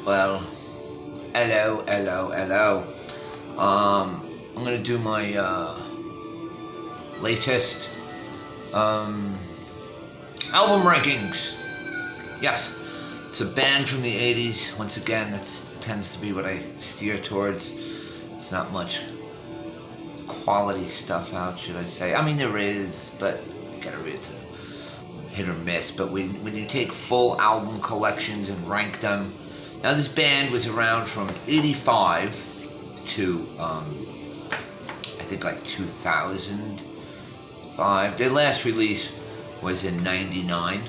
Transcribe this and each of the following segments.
Well, hello. I'm gonna do my latest album rankings. Yes, it's a band from the 80s. Once again, that tends to be what I steer towards. It's not much quality stuff out, should I say. I mean, there is, but you gotta read it. Hit or miss. But when you take full album collections and rank them, now this band was around from 85 to I think like 2005. Their last release was in 99.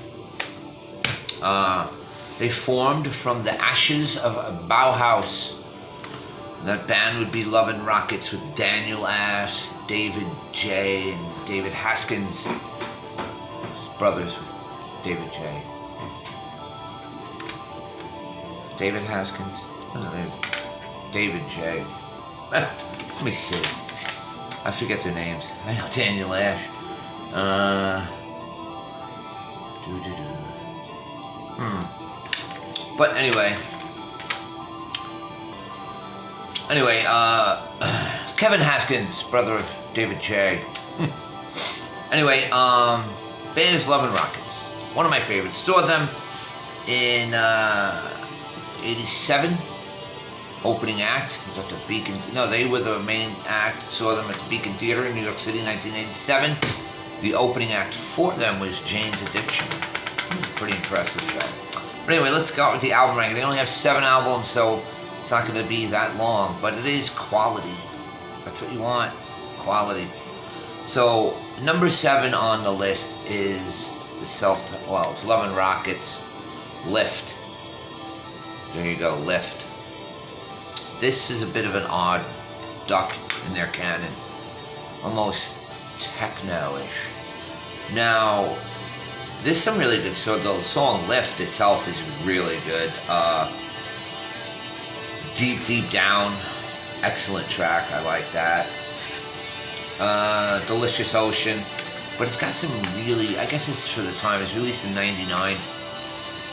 They formed from the ashes of Bauhaus. That band would be Love and Rockets with Daniel Ash, David J, and David Haskins. Brothers with David J. David Haskins? What's his name? David J. Let me see. I forget their names. I know Daniel Ash. But anyway, Kevin Haskins, brother of David J. Anyway, band is Love and Rockets. One of my favorites. Saw them in 87. Opening act was at the Beacon. No, they were the main act. Saw them at the Beacon Theater in New York City, 1987. The opening act for them was Jane's Addiction. Pretty impressive show. But anyway, let's go with the album ranking. They only have 7 albums, so it's not going to be that long. But it is quality. That's what you want. Quality. So number 7 on the list is it's Love and Rockets, Lift. There you go, Lift. This is a bit of an odd duck in their canon, almost techno-ish. Now, there's some really good. So the song Lift itself is really good. Deep Down, excellent track. I like that. Delicious Ocean, but it's got some really, I guess it's for the time, it's released in 99.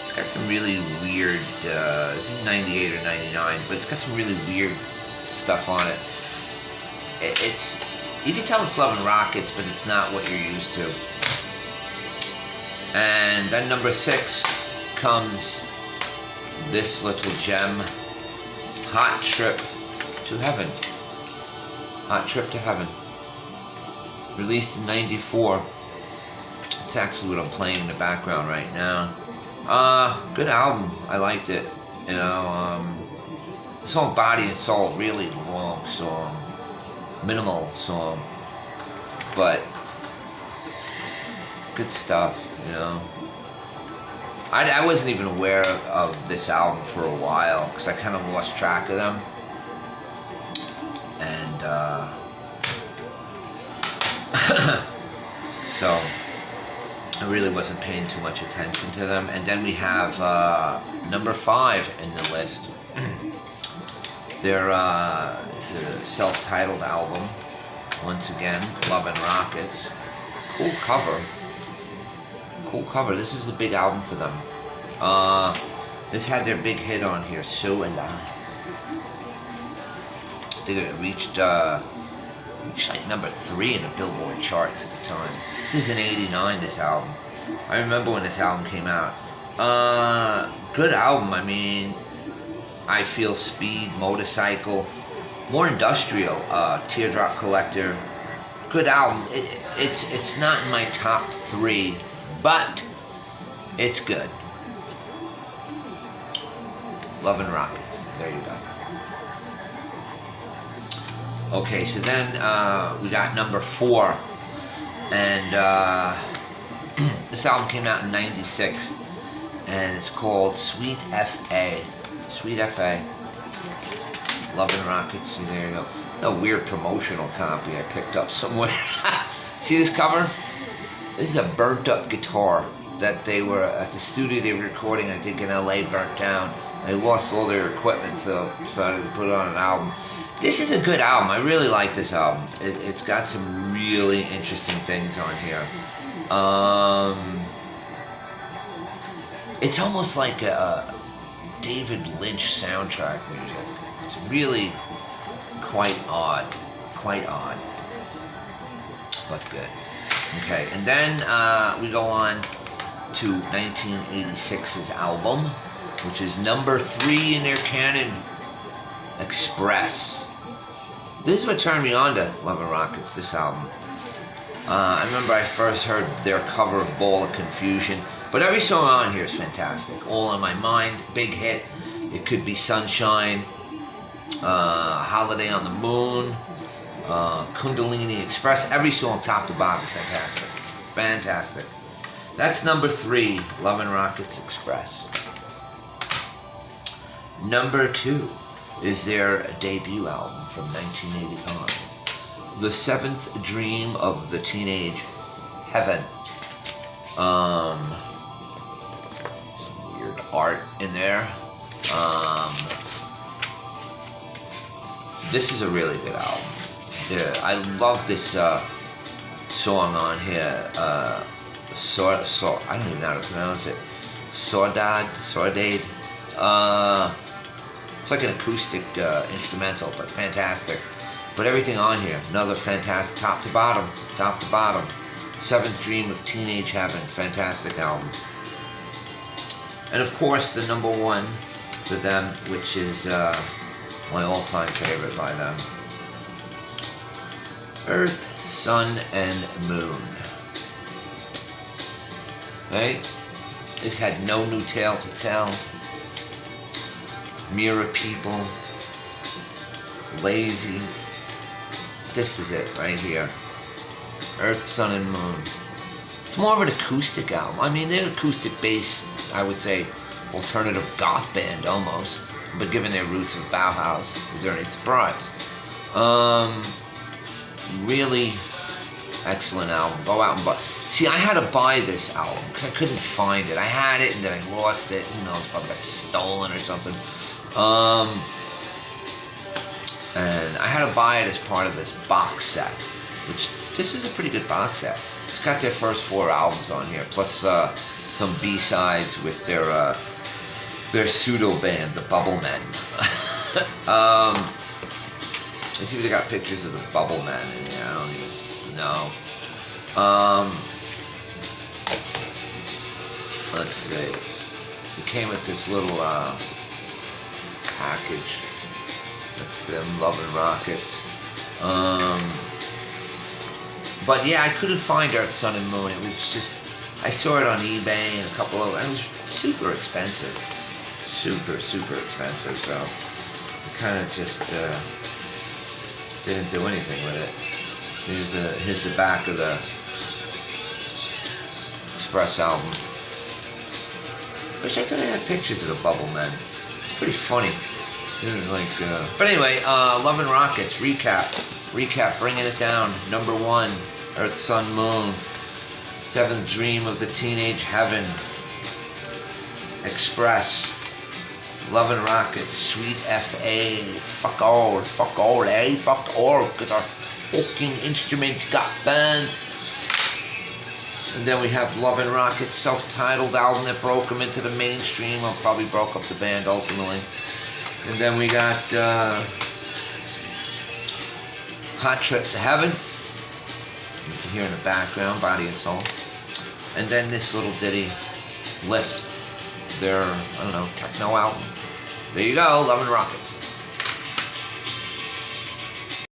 It's got some really weird, it's in 98 or 99, but it's got some really weird stuff on it. It's, you can tell it's Love and Rockets, but it's not what you're used to. And then number 6 comes this little gem, Hot Trip to Heaven. Hot Trip to Heaven. Released in 94. It's actually what I'm playing in the background right now. Good album. I liked it. You know, the song Body and Soul, really long song. Minimal song. But good stuff, you know. I wasn't even aware of this album for a while because I kind of lost track of them. And, so I really wasn't paying too much attention to them. And then we have number 5 in the list. It's a self-titled album. Once again, Love and Rockets. Cool cover. This is a big album for them. This had their big hit on here, So Alive. They reached like number 3 in the Billboard charts at the time. This is in 89, this album. I remember when this album came out. Good album. I mean, I Feel Speed, Motorcycle, more industrial, Teardrop Collector. Good album. It's not in my top 3, but it's good. Love and Rockets. There you go. Okay, so then we got number 4, and this album came out in 96, and it's called Sweet F.A. Sweet F.A. Love and Rockets, see, there you go. A weird promotional copy I picked up somewhere. See this cover? This is a burnt up guitar that they were at the studio they were recording, I think in LA, burnt down. They lost all their equipment, so decided to put it on an album. This is a good album. I really like this album. It's got some really interesting things on here. It's almost like David Lynch soundtrack music. It's really quite odd, but good. Okay, and then we go on to 1986's album, which is number 3 in their canon, Express. This is what turned me on to Love and Rockets, this album. I remember I first heard their cover of Ball of Confusion, but every song on here is fantastic. All on My Mind, big hit. It Could Be Sunshine, Holiday on the Moon, Kundalini Express. Every song, top to bottom, fantastic. That's number 3, Love and Rockets Express. Number 2 is their debut album from 1985. The Seventh Dream of the Teenage Heaven. Some weird art in there. This is a really good album. I love this song on here. I don't even know how to pronounce it. Saudade. It's like an acoustic instrumental, but fantastic. But everything on here, another fantastic, top to bottom. Seventh Dream of Teenage Heaven, fantastic album. And of course, the number 1 for them, which is my all-time favorite by them, Earth, Sun, and Moon. Okay? This had No New Tale to Tell, Mirror People, Lazy. This is it right here. Earth, Sun, and Moon. It's more of an acoustic album. I mean, they're acoustic based, I would say, alternative goth band almost, but given their roots of Bauhaus, is there any surprise? Really excellent album. Go out and buy. See, I had to buy this album because I couldn't find it. I had it and then I lost it. Who knows? Probably got stolen or something. And I had to buy it as part of this box set, which this is a pretty good box set. It's got their first 4 albums on here, plus some B-sides with their pseudo band, the Bubble Men. Let's see if they got pictures of the Bubble Men in there. I don't even know. Let's see. It came with this little package. That's them, Love and Rockets. But yeah, I couldn't find Earth, Sun, and Moon. It was just, I saw it on eBay and a couple of, it was super expensive. Super expensive, so I kind of just didn't do anything with it. So here's the back of the Express album. Wish I thought I had pictures of the Bubble Men. It's pretty funny. But anyway, Love and Rockets, recap, bringing it down. Number 1, Earth, Sun, Moon. Seventh Dream of the Teenage Heaven. Express. Love and Rockets, Sweet F.A. Fuck all, eh? Fuck all, because our fucking instruments got burnt. And then we have Love and Rockets, self-titled album that broke them into the mainstream. Well, probably broke up the band ultimately. And then we got Hot Trip to Heaven. You can hear in the background, Body and Soul. And then this little ditty, Lift. Their, techno album. There you go, Love and Rockets.